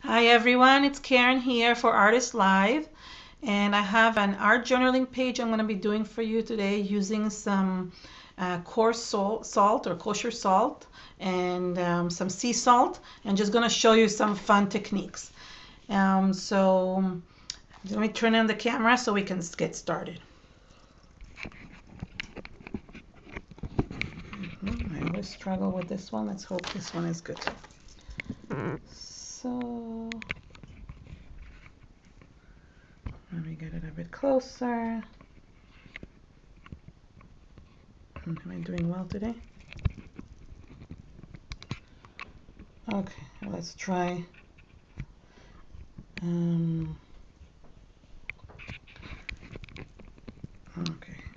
Hi everyone, it's Karen here for Artist Live, and I have an art journaling page I'm going to be doing for you today using some coarse salt or kosher salt and some sea salt, and just going to show you some fun techniques. So let me turn on the camera so we can get started. I always struggle with this one. Let's hope this one is good. So let me get it a bit closer. Am I doing well today? Okay, let's try. Okay,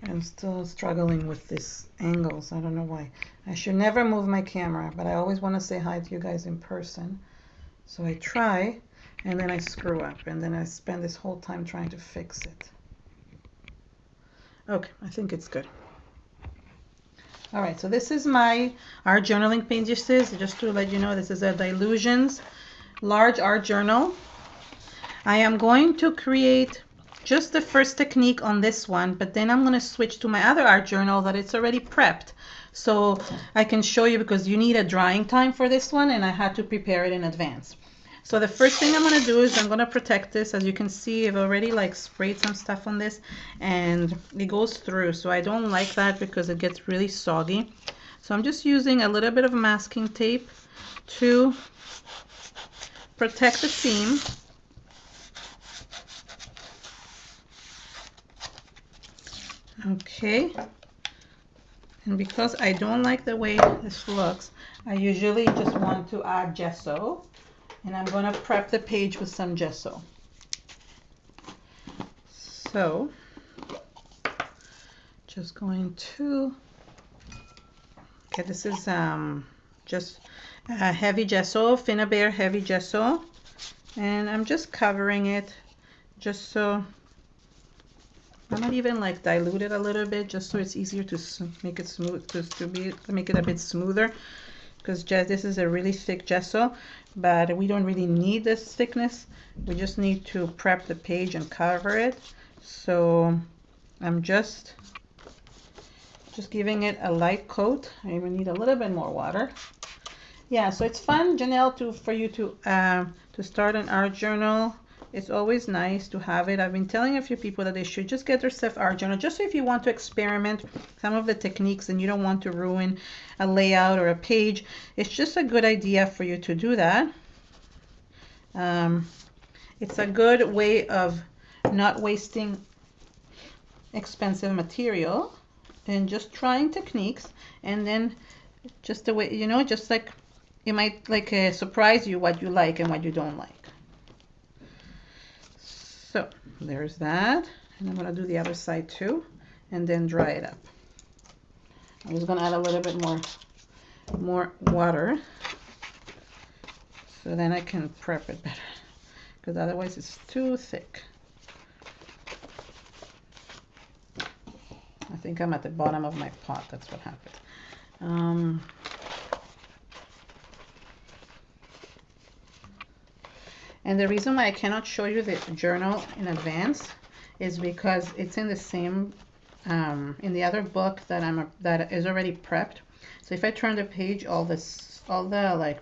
I'm still struggling with this angles. I don't know why. I should never move my camera, but I always want to say hi to you guys in person. So I try, and then I screw up, and then I spend this whole time trying to fix it. Okay, I think it's good. All right, so this is my art journaling pages. Just to let you know, this is a Dilutions large art journal. I am going to create just the first technique on this one, but then I'm going to switch to my other art journal that it's already prepped. So I can show you, because you need a drying time for this one, and I had to prepare it in advance. So the first thing I'm going to do is I'm going to protect this. As you can see, I've already sprayed some stuff on this, and it goes through. So I don't like that because it gets really soggy. So I'm just using a little bit of masking tape to protect the seam. Okay, and because I don't like the way this looks, I usually just want to add gesso, and I'm going to prep the page with some gesso. So just going to, okay, this is just heavy gesso, Finnabair heavy gesso, and I'm just covering it just so I might even dilute it a little bit, just so it's easier to make it smooth, to make it a bit smoother, because this is a really thick gesso, but we don't really need this thickness. We just need to prep the page and cover it. So I'm just giving it a light coat. I even need a little bit more water. Yeah, so it's fun, Janelle, for you to start an art journal. It's always nice to have it. I've been telling a few people that they should just get themselves art journal, just so if you want to experiment some of the techniques and you don't want to ruin a layout or a page, it's just a good idea for you to do that. It's a good way of not wasting expensive material and just trying techniques, and then just the way, just it might surprise you what you like and what you don't like. So there's that, and I'm going to do the other side too, and then dry it up. I'm just going to add a little bit more water, so then I can prep it better, because otherwise it's too thick. I think I'm at the bottom of my pot. That's what happened. And the reason why I cannot show you the journal in advance is because it's in the same, in the other book that is already prepped. So if I turn the page, all the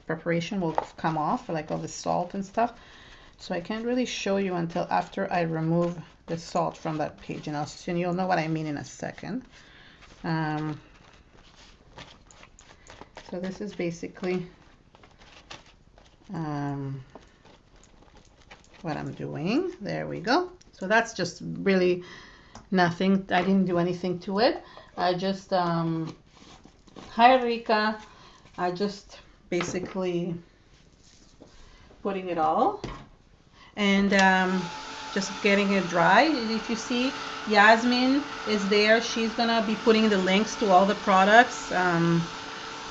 preparation will come off, all the salt and stuff. So I can't really show you until after I remove the salt from that page, and you'll know what I mean in a second. So this is basically what I'm doing. There we go. So that's just really nothing. I didn't do anything to it. I just hi Rika. I just basically putting it all and just getting it dry. If you see, Yasmin is there. She's gonna be putting the links to all the products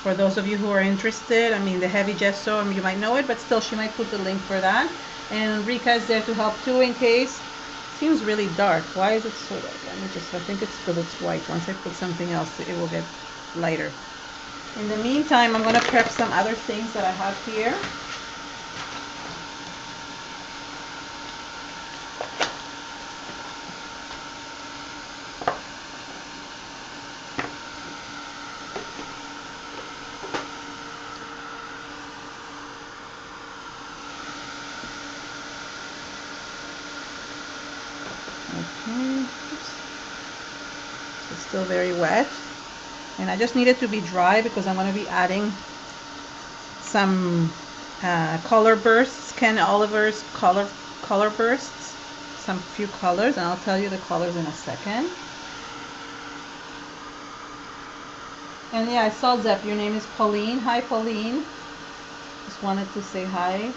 for those of you who are interested. I mean, the heavy gesso, you might know it, but still she might put the link for that. And Rika is there to help too, in case. Seems really dark. Why is it so dark? I think it's because it's white. Once I put something else, it will get lighter. In the meantime, I'm going to prep some other things that I have here. Okay. Oops. It's still very wet. And I just need it to be dry because I'm going to be adding some color bursts, Ken Oliver's color bursts, some few colors, and I'll tell you the colors in a second. And yeah, I saw Zep. Your name is Pauline. Hi, Pauline. Just wanted to say hi.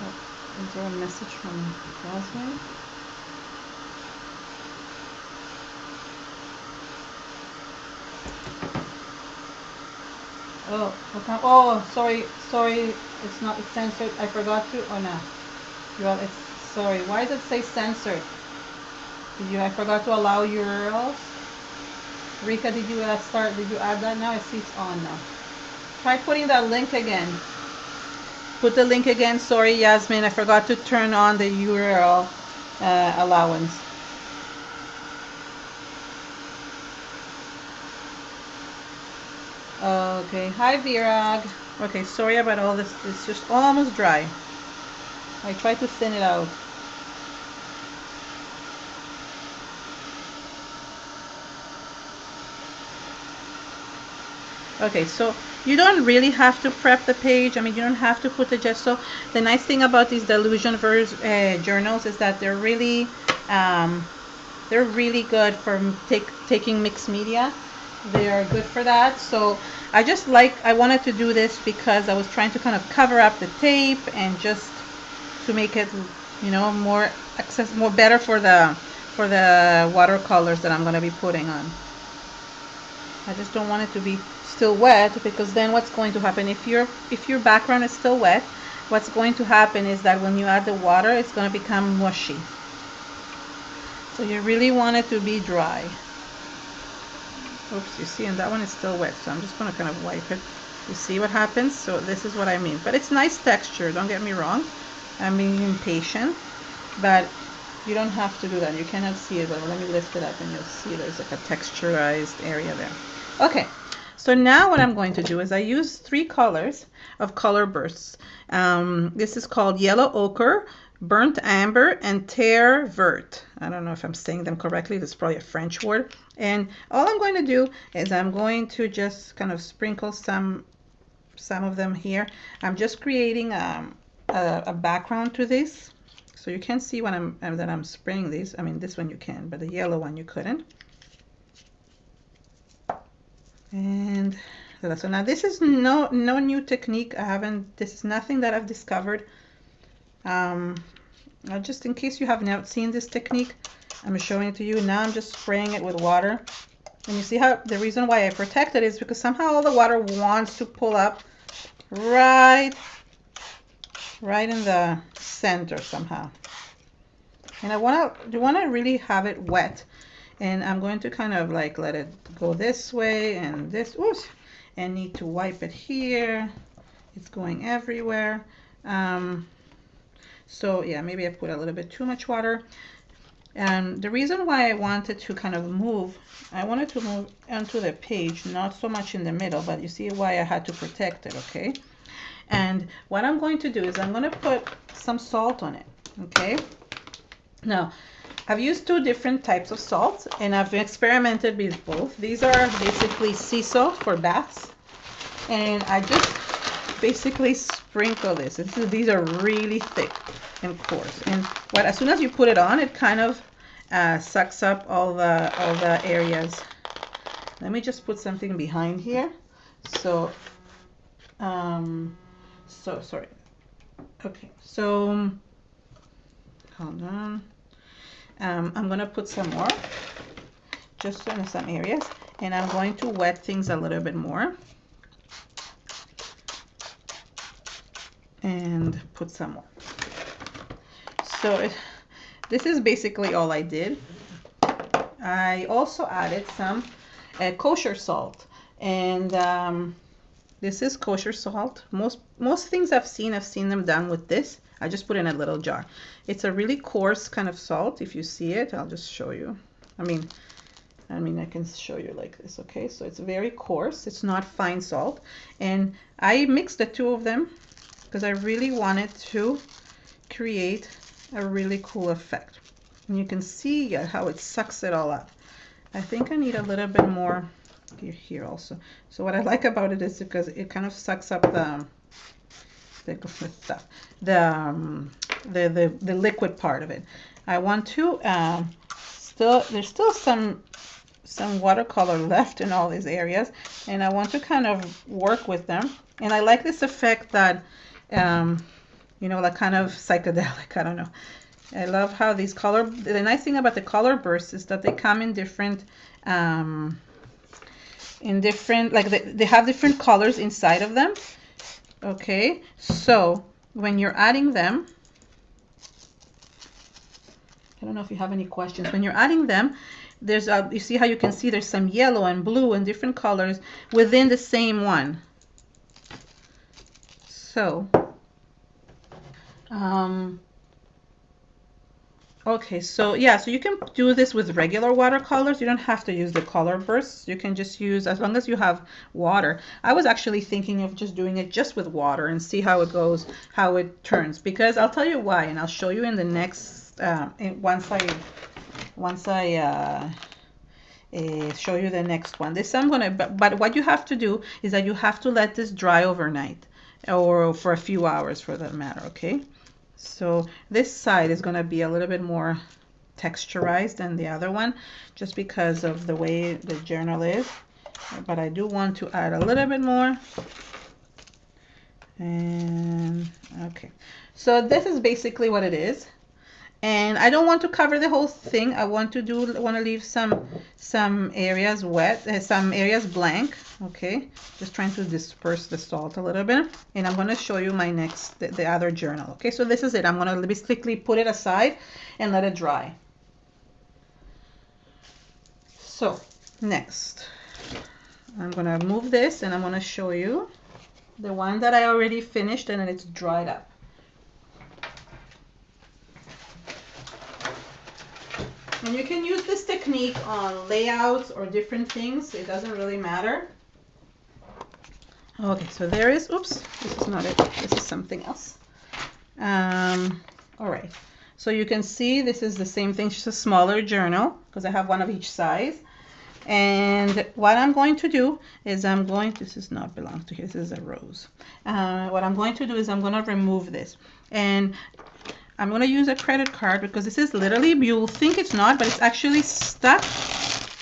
Oh, is there a message from Jasmine? Oh, okay. Oh, sorry. It's not censored. I forgot to. Oh no. Well, it's sorry. Why does it say censored? I forgot to allow URLs. Rika, did you start? Did you add that now? I see it's on now. Try putting that link again. Put the link again. Sorry, Yasmin. I forgot to turn on the URL allowance. Okay. Hi, Virag. Okay. Sorry about all this. It's just almost dry. I tried to thin it out. Okay, so you don't really have to prep the page. I mean, you don't have to put the gesso. The nice thing about these delusion journals is that um, they're really good for taking mixed media. They are good for that. So I wanted to do this because I was trying to kind of cover up the tape and just to make it, more better for the watercolors that I'm going to be putting on. I just don't want it to be still wet because then what's going to happen if your background is still wet, what's going to happen is that when you add the water, it's going to become mushy. So you really want it to be dry. Oops, you see, and that one is still wet, so I'm just going to kind of wipe it. You see what happens? So this is what I mean. But it's nice texture, don't get me wrong. I'm being impatient, but you don't have to do that. You cannot see it, but let me lift it up and you'll see there's like a texturized area there. Okay, so now what I'm going to do is I use 3 colors of color bursts. This is called yellow ochre, burnt amber, and terre verte. I don't know if I'm saying them correctly. This is probably a French word. And all I'm going to do is I'm going to just kind of sprinkle some of them here. I'm just creating a background to this. So you can see when that I'm spraying these. I mean, this one you can, but the yellow one you couldn't. And so now this is no new technique. This is nothing that I've discovered. Just in case you have not seen this technique, I'm showing it to you. Now I'm just spraying it with water. And you see how the reason why I protect it is because somehow all the water wants to pull up right in the center somehow. And I want to really have it wet. And I'm going to kind of like let it go this way and this. Oops, and need to wipe it here. It's going everywhere. So yeah, maybe I put a little bit too much water. And the reason why I wanted to kind of I wanted to move onto the page, not so much in the middle, but you see why I had to protect it, okay? And what I'm going to do is I'm going to put some salt on it, okay? Now, I've used 2 different types of salt, and I've experimented with both. These are basically sea salt for baths, and I just basically sprinkle this. These are really thick and coarse, and as soon as you put it on, it kind of sucks up all the areas. Let me just put something behind here. So sorry. Okay, so hold on. I'm gonna put some more, just in some areas, and I'm going to wet things a little bit more, and put some more. So this is basically all I did. I also added some kosher salt, and this is kosher salt. Most things I've seen them done with this. I just put in a little jar. It's a really coarse kind of salt. If you see it, I'll just show you. I mean I can show you like this, okay? So it's very coarse. It's not fine salt. And I mixed the 2 of them because I really wanted to create a really cool effect. And you can see how it sucks it all up. I think I need a little bit more here also. So what I like about it is because it kind of sucks up the liquid part of it. I want to there's still some watercolor left in all these areas, and I want to kind of work with them. And I like this effect that you know, like kind of psychedelic, I don't know. I love how these the nice thing about the color bursts is that they come in different like they have different colors inside of them. Okay, so when you're adding them, I don't know if you have any questions. When you're adding them, there's you see how you can see there's some yellow and blue and different colors within the same one. So, okay, so yeah, so you can do this with regular watercolors. You don't have to use the color bursts. You can just use, as long as you have water. I was actually thinking of just doing it just with water and see how it goes, how it turns. Because I'll tell you why, and I'll show you in the next, once I show you the next one. This I'm gonna, but what you have to do is that you have to let this dry overnight, or for a few hours for that matter, okay? So this side is gonna be a little bit more texturized than the other one, just because of the way the journal is. But I do want to add a little bit more. And okay, so this is basically what it is. And I don't want to cover the whole thing. I want to leave some areas wet, some areas blank. Okay, just trying to disperse the salt a little bit. And I'm going to show you my next, the other journal. Okay, so this is it. I'm going to basically put it aside and let it dry. So next, I'm going to move this and I'm going to show you the one that I already finished and it's dried up. And you can use this technique on layouts or different things. It doesn't really matter. Okay, so there is, oops, this is not it. This is something else. All right, so you can see this is the same thing, just a smaller journal because I have one of each size. And what I'm going to do is this does not belong to here. This is a rose. What I'm going to do is I'm going to remove this. And I'm going to use a credit card because this is literally, you'll think it's not, but it's actually stuck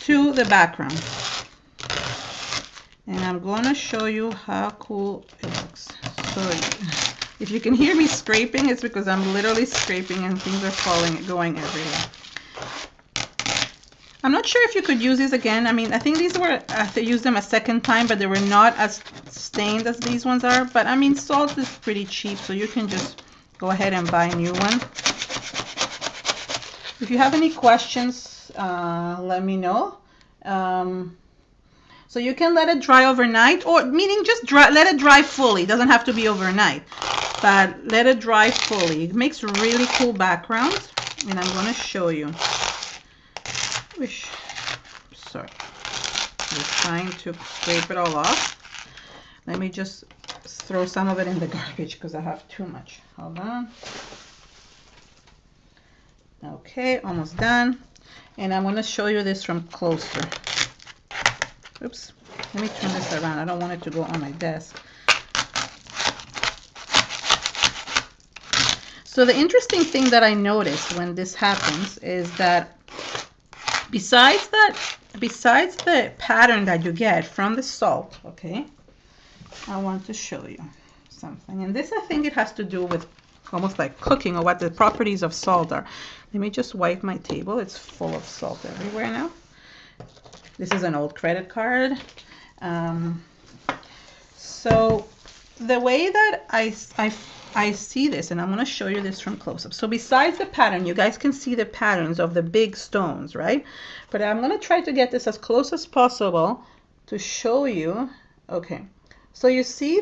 to the background. And I'm going to show you how cool it looks. So if you can hear me scraping, it's because I'm literally scraping and things are going everywhere. I'm not sure if you could use these again. I mean, I think these were, I have to use them a second time, but they were not as stained as these ones are. But I mean, salt is pretty cheap, so you can just go ahead and buy a new one. If you have any questions, let me know. So you can let it dry overnight, or meaning just let it dry fully. It doesn't have to be overnight, but let it dry fully. It makes really cool backgrounds, and I'm going to show you. Sorry, I'm trying to scrape it all off. Let me just throw some of it in the garbage because I have too much. Hold on. Okay, almost done. And I'm going to show you this from closer. Oops, let me turn this around. I don't want it to go on my desk. So the interesting thing that I noticed when this happens is that besides the pattern that you get from the salt, okay, I want to show you something. And this, I think it has to do with almost like cooking or what the properties of salt are. Let me just wipe my table. It's full of salt everywhere now. This is an old credit card. So the way that I see this, and I'm going to show you this from close up. So besides the pattern, you guys can see the patterns of the big stones, right? But I'm going to try to get this as close as possible to show you. Okay, so you see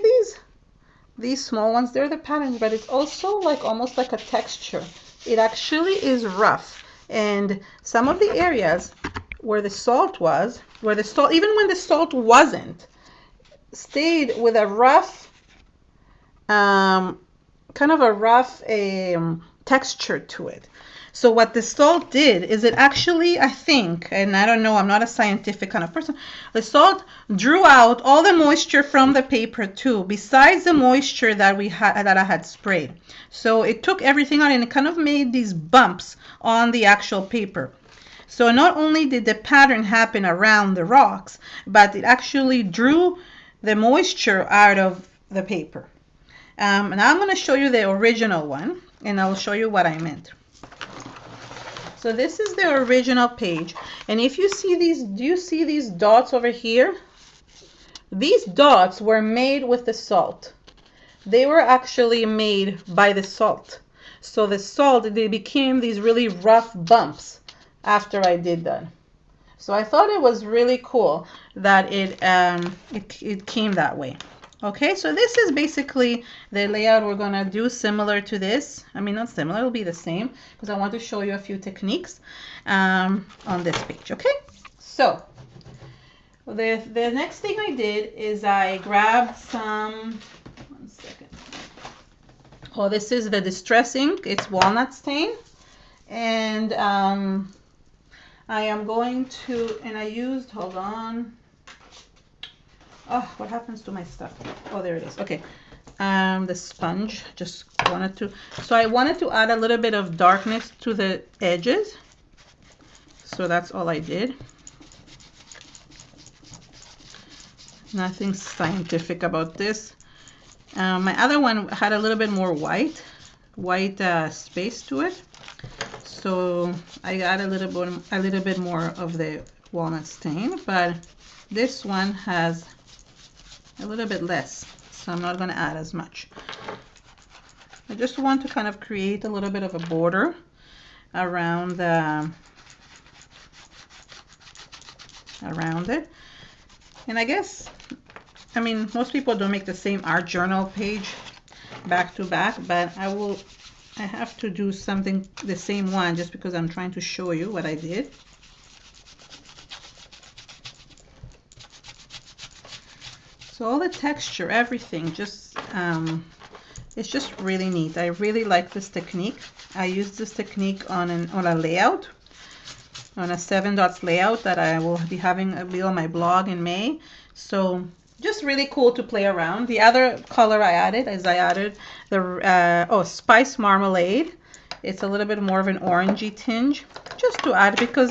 these small ones, they're the patterns, but it's also like almost like a texture. It actually is rough. And some of the areas where the salt was, even when the salt wasn't, stayed with a rough, kind of a rough texture to it. So what the salt did is it actually, I think, and I don't know, I'm not a scientific kind of person, the salt drew out all the moisture from the paper too, besides the moisture that I had sprayed. So it took everything out and it kind of made these bumps on the actual paper. So not only did the pattern happen around the rocks, but it actually drew the moisture out of the paper. Now I'm going to show you the original one, and I'll show you what I meant. So this is the original page, and if you see these, do you see these dots over here? These dots were made with the salt. They were actually made by the salt. So the salt, they became these really rough bumps after I did that. So I thought it was really cool that it came that way. Okay, so this is basically the layout we're gonna do, similar to this. I mean, not similar, it'll be the same, because I want to show you a few techniques on this page. Okay, so the next thing I did is I grabbed some, one second. Oh, this is the Distress ink. It's walnut stain, and I am going to, and I used, hold on. Oh, what happens to my stuff? Oh, there it is. Okay. The sponge, just wanted to, so I wanted to add a little bit of darkness to the edges. So that's all I did. Nothing scientific about this. My other one had a little bit more white space to it. So I got a little bit more of the walnut stain, but this one has a little bit less, so I'm not going to add as much. I just want to kind of create a little bit of a border around it. And I guess, I mean, most people don't make the same art journal page back to back, but I have to do something, the same one, just because I'm trying to show you what I did. So all the texture, everything, just it's just really neat. I really like this technique. I used this technique on a layout, on a 7 dots layout that I will be having on my blog in May. So just really cool to play around. The other color I added is the spice marmalade. It's a little bit more of an orangey tinge, just to add, because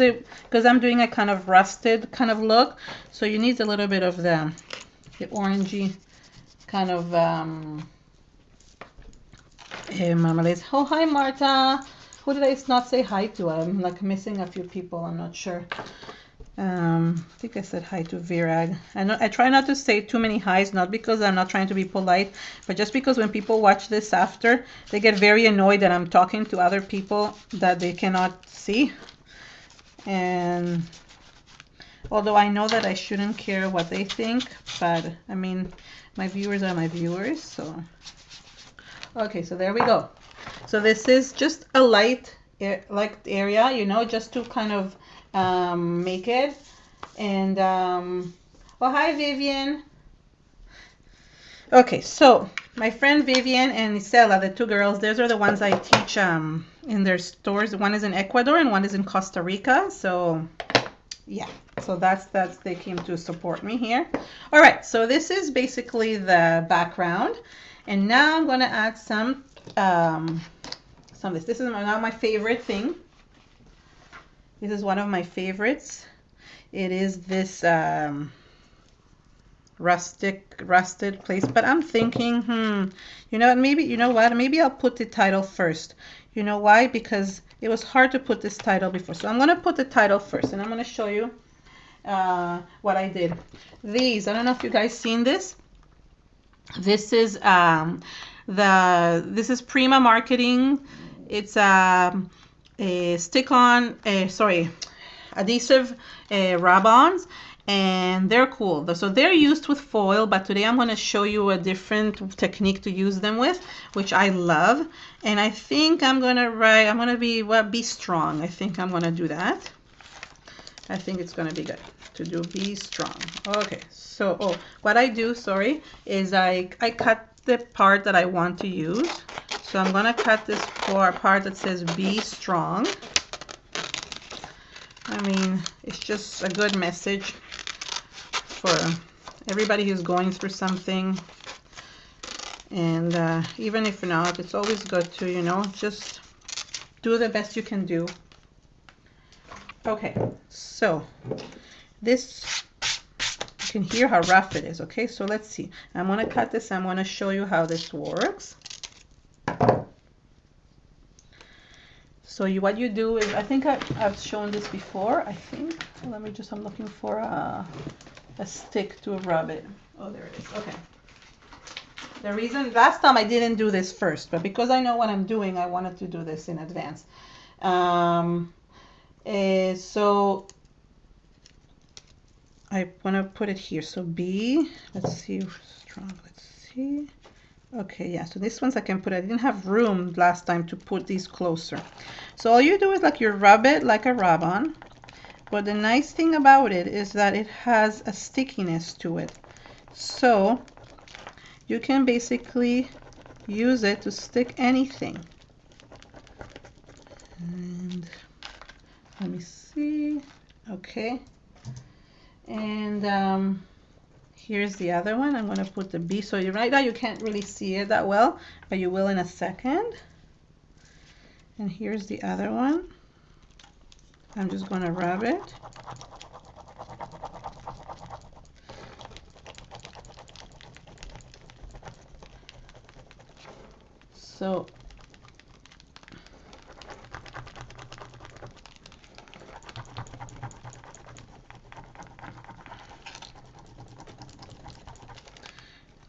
I'm doing a kind of rusted kind of look. So you need a little bit of the orangey kind of marmalades. Oh, hi Marta. Who did I not say hi to? I'm like missing a few people. I'm not sure. I think I said hi to Virag. I try not to say too many highs, not because I'm not trying to be polite, but just because when people watch this after, they get very annoyed that I'm talking to other people that they cannot see. And although I know that I shouldn't care what they think, but I mean, my viewers are my viewers, so. Okay, so there we go. So this is just a light area, you know, just to kind of make it. And, well, hi Vivian. Okay, so my friend Vivian and Isela, the two girls, those are the ones I teach in their stores. One is in Ecuador and one is in Costa Rica. So yeah, so that's they came to support me here. All right, so this is basically the background, and now I'm going to add some of this. This is now my favorite thing. This is one of my favorites. It is this rusted place, but I'm thinking, you know what, maybe I'll put the title first. You know why? Because it was hard to put this title before. So I'm going to put the title first, and I'm going to show you what I did. These, I don't know if you guys seen this. This is this is Prima Marketing. It's a stick-on, adhesive rub-ons, and they're cool. So they're used with foil, but today I'm going to show you a different technique to use them with, which I love. And I think I'm going to be strong. I think I'm going to do that. I think it's going to be good to do be strong. Okay, so what I do, is I cut the part that I want to use. So I'm going to cut this part that says be strong. I mean, it's just a good message for everybody who's going through something. And even if not, it's always good to, you know, just do the best you can do. Okay, so this, you can hear how rough it is. Okay, so let's see. I'm going to cut this. I'm going to show you how this works. So what you do is, I think I've shown this before, I think. Let me just, I'm looking for a stick to rub it. Oh, there it is. Okay. The reason, last time I didn't do this first, but because I know what I'm doing, I wanted to do this in advance. So I want to put it here. So B, let's see, strong, let's see. Okay, yeah, so this ones I can put, I didn't have room last time to put these closer. So all you do is like you rub it like a rub-on, but the nice thing about it is that it has a stickiness to it. So you can basically use it to stick anything. And let me see, okay. And here's the other one. I'm going to put the B. So right now you can't really see it that well, but you will in a second. And here's the other one. I'm just going to rub it. So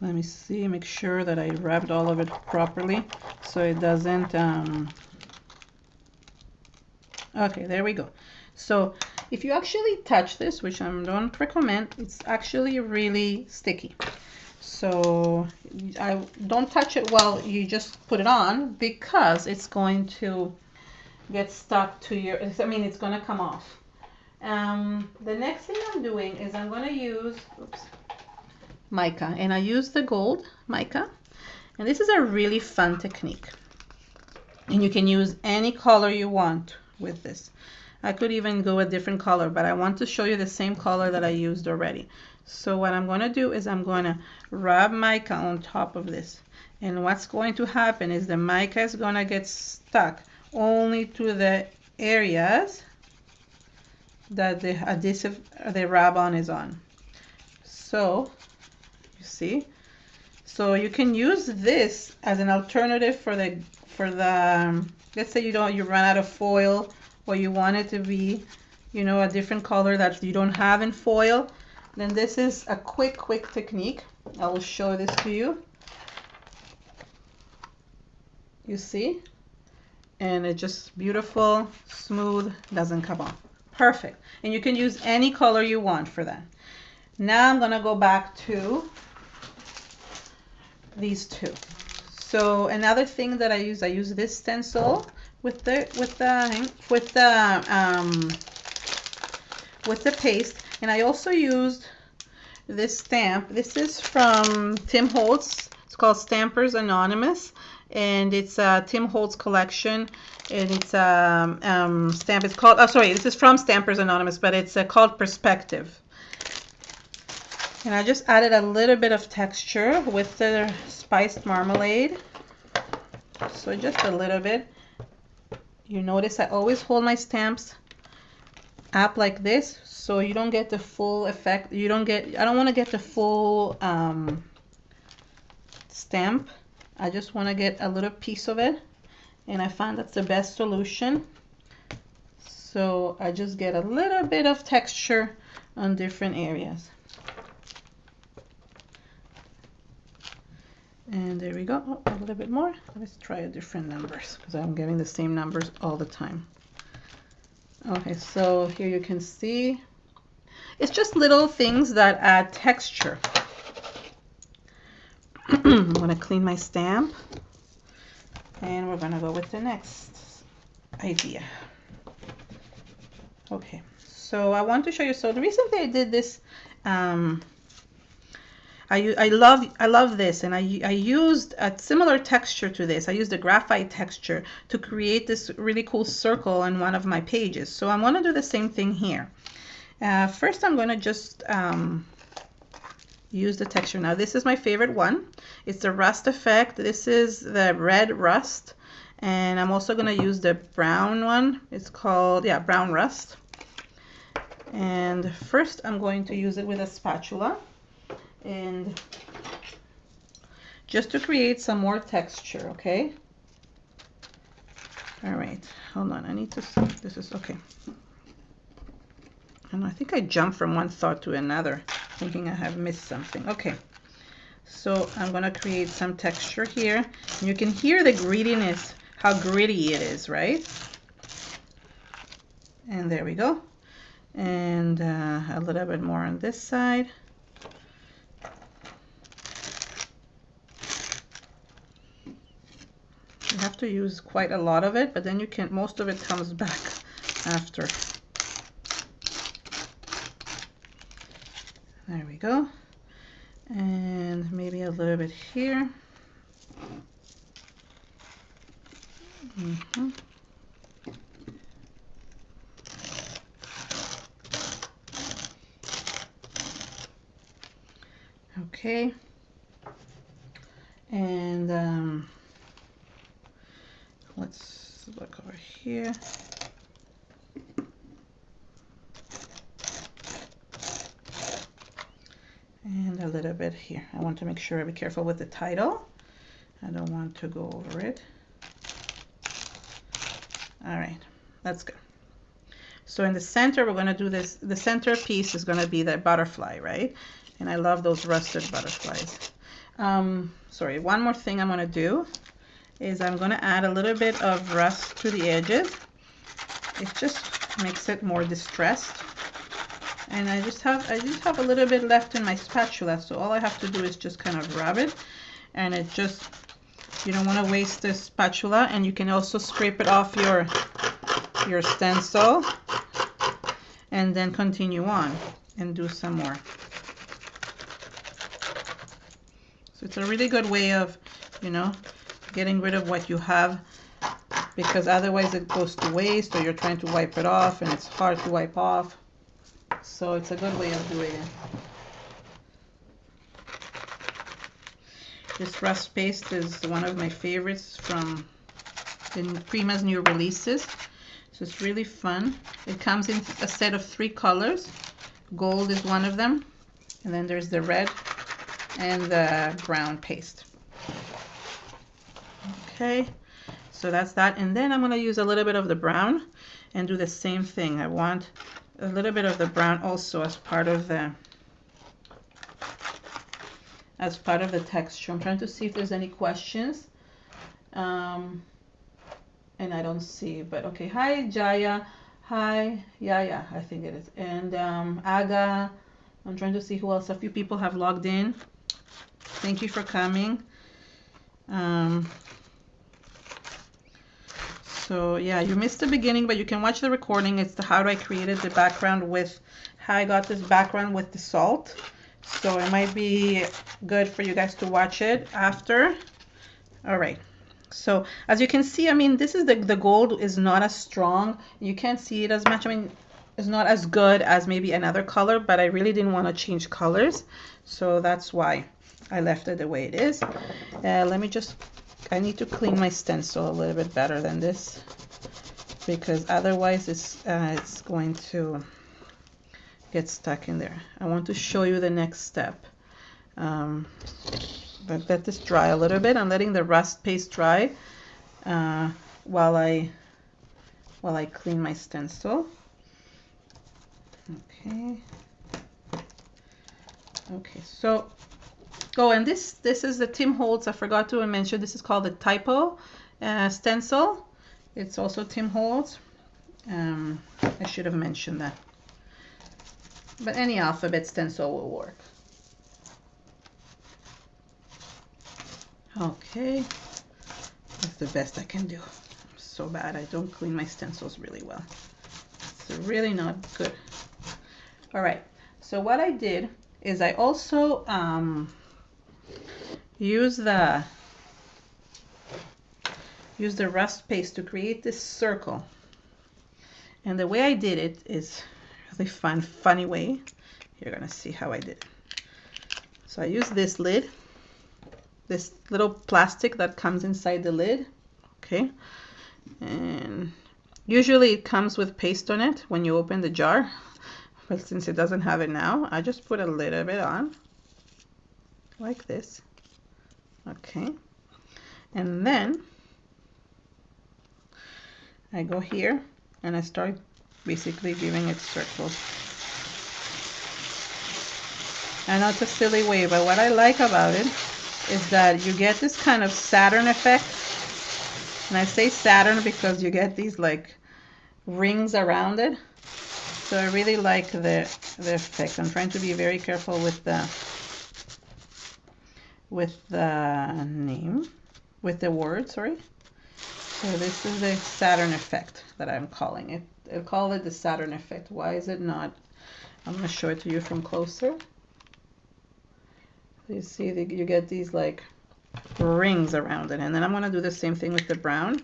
let me see, make sure that I rubbed all of it properly so it doesn't okay, there we go. So if you actually touch this, which I don't recommend, it's actually really sticky. So I don't touch it while you just put it on, because it's going to get stuck to your, I mean, it's going to come off. The next thing I'm doing is I'm going to use, oops, mica, and I use the gold mica, and this is a really fun technique, and you can use any color you want with this. I could even go a different color, but I want to show you the same color that I used already. So what I'm going to do is I'm going to rub mica on top of this, and what's going to happen is the mica is going to get stuck only to the areas that the adhesive, the rub-on is on. So you see, so you can use this as an alternative for the let's say you run out of foil, or you want it to be, you know, a different color that you don't have in foil, then this is a quick technique. I will show this to you. You see, and it's just beautiful, smooth, doesn't come off. Perfect. And you can use any color you want for that. Now I'm gonna go back to these two. So another thing that I use this stencil with the paste, and I also used this stamp. This is from Tim Holtz. It's called Stampers Anonymous, and it's a Tim Holtz collection, and it's a stamp. It's called, oh sorry, this is from Stampers Anonymous, but it's called Perspective. And I just added a little bit of texture with the spiced marmalade. So just a little bit. You notice I always hold my stamps up like this, so you don't get the full effect. I don't want to get the full stamp. I just want to get a little piece of it, and I find that's the best solution. So I just get a little bit of texture on different areas. And there we go. Oh, a little bit more. Let's try different numbers, because I'm getting the same numbers all the time. Okay, so here you can see it's just little things that add texture. I'm going to clean my stamp, and we're going to go with the next idea. Okay, so I want to show you, so the reason that I did this, I love this, and I used a similar texture to this. I used a graphite texture to create this really cool circle on one of my pages. So I'm going to do the same thing here. First, I'm going to just use the texture. Now, this is my favorite one. It's the rust effect. This is the red rust, and I'm also going to use the brown one. It's called, yeah, brown rust. And first, I'm going to use it with a spatula, and just to create some more texture, okay? All right, hold on, I need to see, this is okay. And I think I jumped from one thought to another, thinking I have missed something. Okay, so I'm gonna create some texture here. And you can hear the grittiness, how gritty it is, right? And there we go. And a little bit more on this side. You have to use quite a lot of it, but then you can, most of it comes back after. There we go. And maybe a little bit here. Okay. And let's look over here. And a little bit here. I want to make sure I be careful with the title. I don't want to go over it. All right, that's good. So in the center, we're going to do this. The center piece is going to be the butterfly, right? And I love those rusted butterflies. Sorry, one more thing I'm going to do is I'm going to add a little bit of rust to the edges. It just makes it more distressed. And I just have a little bit left in my spatula, so all I have to do is just kind of rub it, and it just, you don't want to waste the spatula. And you can also scrape it off your stencil and then continue on and do some more. So it's a really good way of, you know, getting rid of what you have, because otherwise it goes to waste, or you're trying to wipe it off and it's hard to wipe off. So it's a good way of doing it. This rust paste is one of my favorites from Prima's new releases. So it's really fun. It comes in a set of 3 colors. Gold is one of them. And then there's the red and the brown paste. Okay, so that's that. And then I'm going to use a little bit of the brown and do the same thing. I want a little bit of the brown also as part of the texture. I'm trying to see if there's any questions. And I don't see, but okay. Hi, Jaya. Hi, Yaya, I think it is. And Aga. I'm trying to see who else. A few people have logged in. Thank you for coming. So yeah, you missed the beginning, but you can watch the recording. It's how I created the background with, how I got this background with the salt. So it might be good for you guys to watch it after. All right. So as you can see, I mean, this is the gold is not as strong. You can't see it as much. I mean, it's not as good as maybe another color, but I really didn't want to change colors. So that's why I left it the way it is. Let me just, I need to clean my stencil a little bit better than this, because otherwise it's going to get stuck in there. I want to show you the next step. But let this dry a little bit. I'm letting the rust paste dry while I clean my stencil. Okay. Okay, so and this is the Tim Holtz. I forgot to mention, this is called the Typo stencil. It's also Tim Holtz. I should have mentioned that. But any alphabet stencil will work. Okay, that's the best I can do. I'm so bad. I don't clean my stencils really well. It's really not good. All right, so what I did is I also use the rust paste to create this circle. And the way I did it is really funny way. You're gonna see how I did it. So I use this lid, this little plastic that comes inside the lid, okay? And usually it comes with paste on it when you open the jar, but since it doesn't have it now, I just put a little bit on, like this, okay? And then I go here and I start basically giving it circles. I know it's a silly way, but what I like about it is that you get this kind of Saturn effect. And I say Saturn because you get these like rings around it. So I really like the effect. I'm trying to be very careful with the word, sorry. So this is the Saturn effect that I'm calling it. I'll call it the Saturn effect. Why is it not? I'm going to show it to you from closer. You see, you get these like rings around it. And then I'm going to do the same thing with the brown. You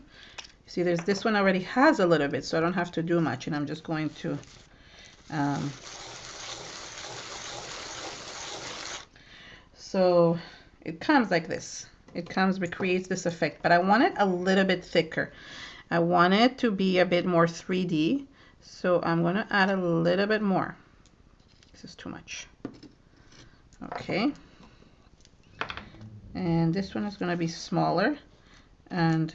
see, this one already has a little bit, so I don't have to do much. And I'm just going to so it comes like this. It creates this effect, but I want it a little bit thicker. I want it to be a bit more 3D, so I'm going to add a little bit more. This is too much. Okay. And this one is going to be smaller, and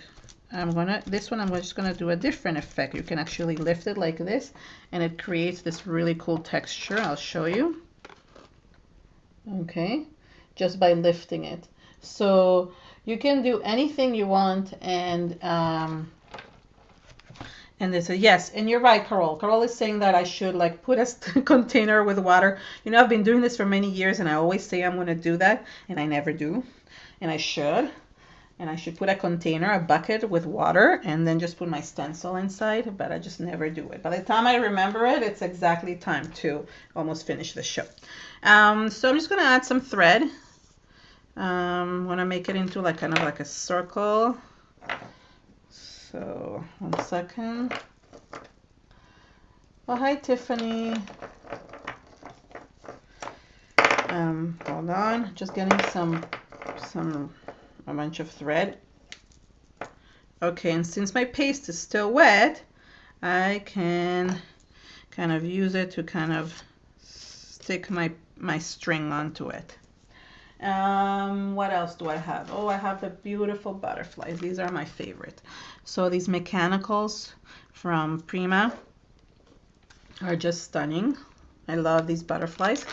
this one I'm just going to do a different effect. You can actually lift it like this, and it creates this really cool texture. I'll show you. Okay, just by lifting it. So you can do anything you want, and they say yes, and you're right, Carol. Carol is saying that I should like put a container with water. You know, I've been doing this for many years, and I always say I'm going to do that, and I never do. And I should. And I should put a container, a bucket with water, and then just put my stencil inside, but I just never do it. By the time I remember it, it's exactly time to almost finish the show. So I'm just going to add some thread. I want to make it into like kind of like a circle. So 1 second. Oh, hi, Tiffany. Hold on, just getting a bunch of thread. Okay, and since my paste is still wet, I can kind of use it to kind of stick my string onto it. What else do I have? Oh, I have the beautiful butterflies. These are my favorite. So these mechanicals from Prima are just stunning. I love these butterflies.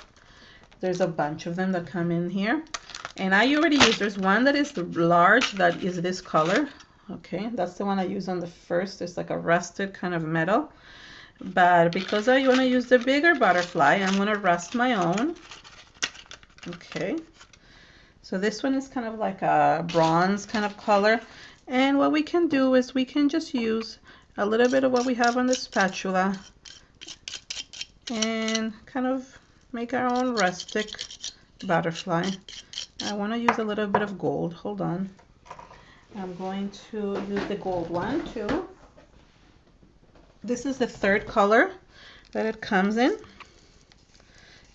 There's a bunch of them that come in here. And I already used, there's one that is the large that is this color. Okay, that's the one I use on the first. It's like a rusted kind of metal. But because I want to use the bigger butterfly, I'm going to rust my own. Okay. So this one is kind of like a bronze kind of color. And what we can do is we can just use a little bit of what we have on the spatula and kind of make our own rustic butterfly. I want to use a little bit of gold. Hold on. I'm going to use the gold one too. This is the third color that it comes in.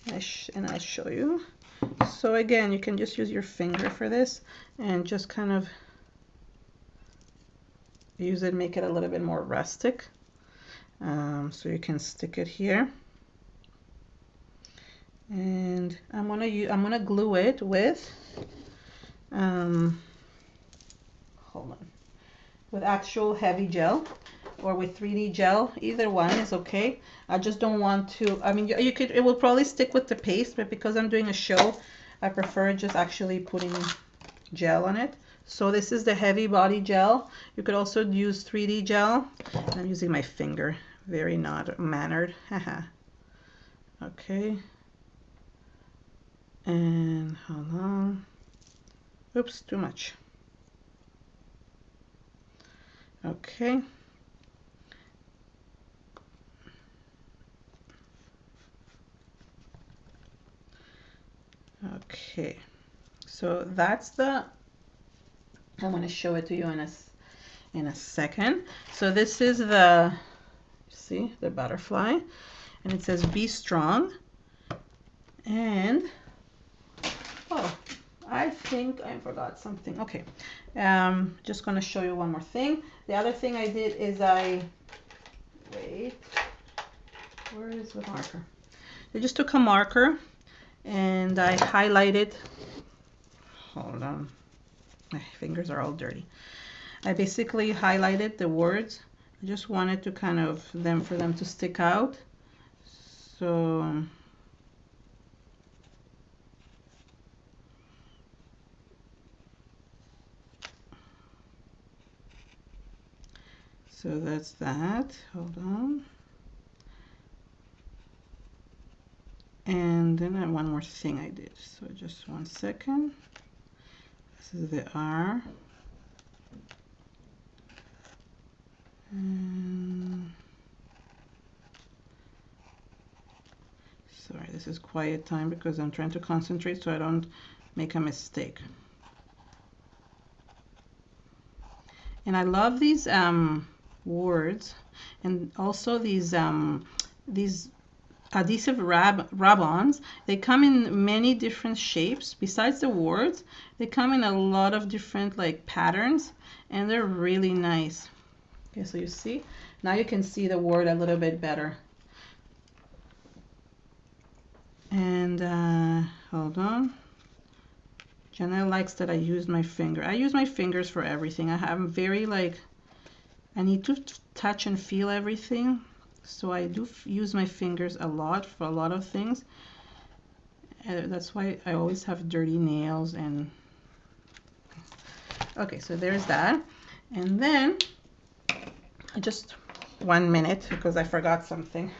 And I'll show you. So again, you can just use your finger for this and just kind of use it, make it a little bit more rustic. So you can stick it here. And I'm gonna glue it with hold on, with actual heavy gel or with 3D gel. Either one is okay. I just don't want to, I mean, you could, it will probably stick with the paste, but because I'm doing a show, I prefer just actually putting gel on it. So this is the heavy body gel. You could also use 3D gel. I'm using my finger, very not mannered. Haha. Okay. And hold on. Oops, too much. Okay. So that's the, I want to show it to you in a second. So this is the, see, the butterfly, and it says be strong. And oh, I think I forgot something. Okay, just gonna show you one more thing. The other thing I did is wait, where is the marker? I just took a marker and I highlighted, hold on, my fingers are all dirty. I basically highlighted the words. I just wanted to kind of for them to stick out. So that's that. Hold on. And then I have one more thing I did. So just 1 second. This is the R. And sorry, this is quiet time because I'm trying to concentrate so I don't make a mistake. And I love these words, and also these adhesive rub-ons. They come in many different shapes. Besides the words, they come in a lot of different like patterns, and they're really nice. Okay, so you see, now you can see the word a little bit better. And hold on. Janelle likes that I use my finger. I use my fingers for everything. I'm very like, I need to touch and feel everything. So I do use my fingers a lot for a lot of things. That's why I always have dirty nails. And okay, so there's that. And then just 1 minute because I forgot something.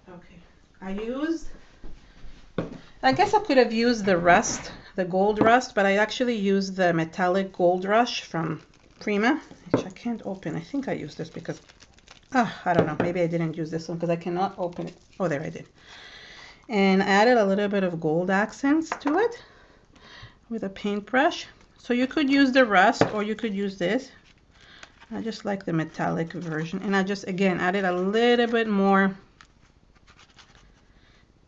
Okay, I guess I could have used the rust, the gold rust, but I actually used the metallic gold rush from Prima, which I can't open. I think I used this because, I don't know, maybe I didn't use this one because I cannot open it. Oh, there I did. And I added a little bit of gold accents to it with a paintbrush. So you could use the rust or you could use this. I just like the metallic version. And I just, again, added a little bit more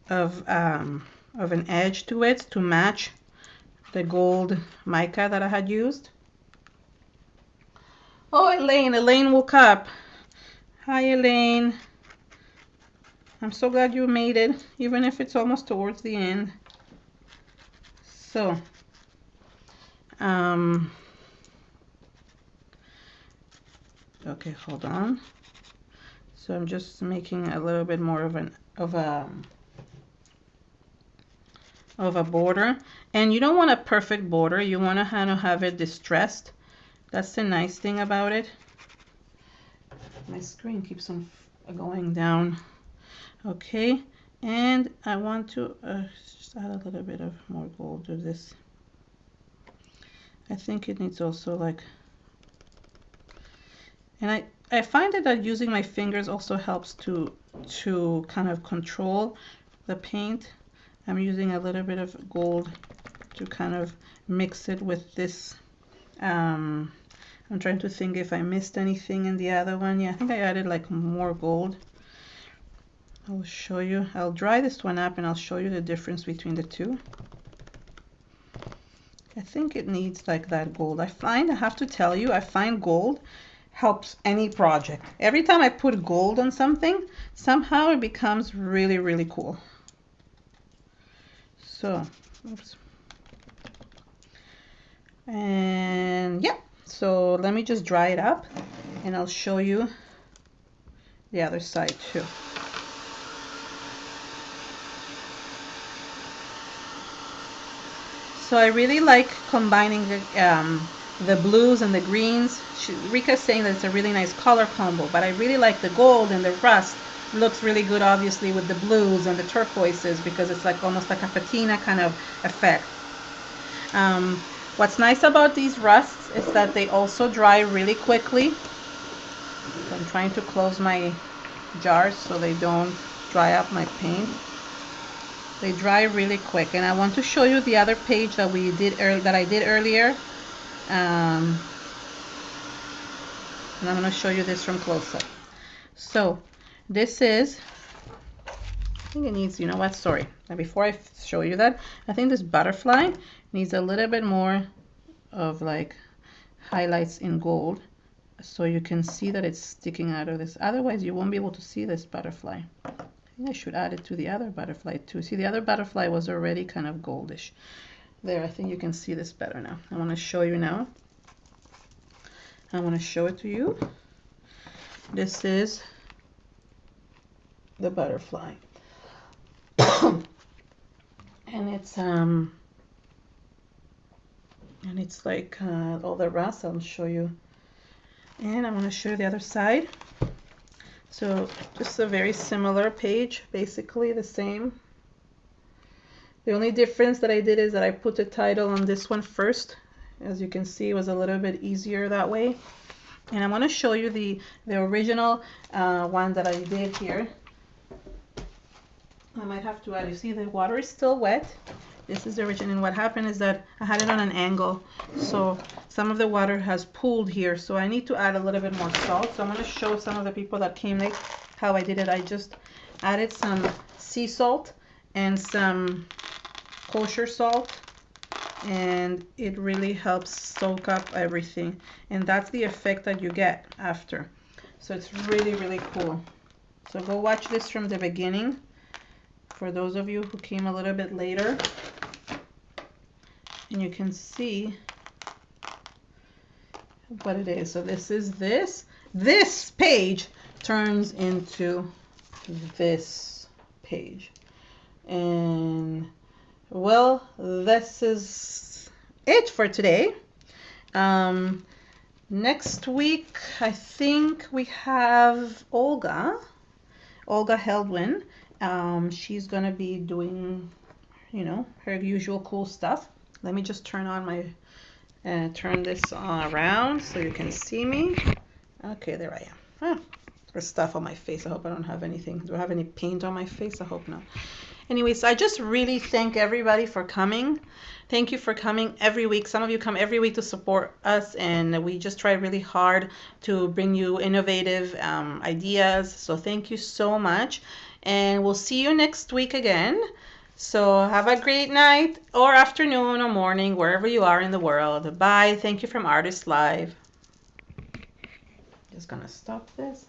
of an edge to it to match the gold mica that I had used. Oh, Elaine woke up. Hi, Elaine. I'm so glad you made it, even if it's almost towards the end. So, okay, hold on. So I'm just making a little bit more of a border, and you don't want a perfect border. You want to kind of have it distressed. That's the nice thing about it. My screen keeps on going down. Okay, and I want to just add a little bit of more gold to this. I think it needs also like, and I find that using my fingers also helps to kind of control the paint. I'm using a little bit of gold to kind of mix it with this. I'm trying to think if I missed anything in the other one. Yeah, I think I added like more gold. I'll show you. I'll dry this one up and I'll show you the difference between the two. I think it needs like that gold. I have to tell you, I find gold helps any project. Every time I put gold on something, somehow it becomes really, really cool. So, oops. And yeah, so let me just dry it up and I'll show you the other side too. So I really like combining the blues and the greens. Rika's saying that it's a really nice color combo, but I really like the gold and the rust. It looks really good, obviously, with the blues and the turquoises because it's like almost like a patina kind of effect. What's nice about these rusts is that they also dry really quickly. So I'm trying to close my jars so they don't dry up my paint. They dry really quick, and I want to show you the other page that I did earlier. And I'm going to show you this from close up. So this is, I think it needs, you know what, sorry. Now before I show you that, I think this butterfly needs a little bit more of like highlights in gold, so you can see that it's sticking out of this. Otherwise you won't be able to see this butterfly. I think I should add it to the other butterfly too. See, the other butterfly was already kind of goldish. There, I think you can see this better now. I want to show you now. I want to show it to you. This is the butterfly. And it's like all the rest. I'll show you. And I'm going to show you the other side. So just a very similar page, basically the same. The only difference that I did is that I put the title on this one first. As you can see, it was a little bit easier that way. And I want to show you the original one that I did here. I might have to add, you see the water is still wet. This is the original, and what happened is that I had it on an angle, so some of the water has pooled here, so I need to add a little bit more salt. So I'm going to show some of the people that came late how I did it. I just added some sea salt and some kosher salt, and it really helps soak up everything, and that's the effect that you get after. So it's really, really cool. So go watch this from the beginning for those of you who came a little bit later, and you can see what it is. So this is this page turns into this page, and well, this is it for today. Next week I think we have Olga Heldwin. She's gonna be doing, you know, her usual cool stuff. Let me just turn on my turn this around so you can see me. Okay, there I am. There's stuff on my face. I hope I don't have anything. Do I have any paint on my face? I hope not. Anyways, I just really thank everybody for coming. Thank you for coming every week. Some of you come every week to support us, and we just try really hard to bring you innovative ideas. So thank you so much, and we'll see you next week again. So have a great night or afternoon or morning, wherever you are in the world. Bye. Thank you from Artist Live. Just gonna stop this.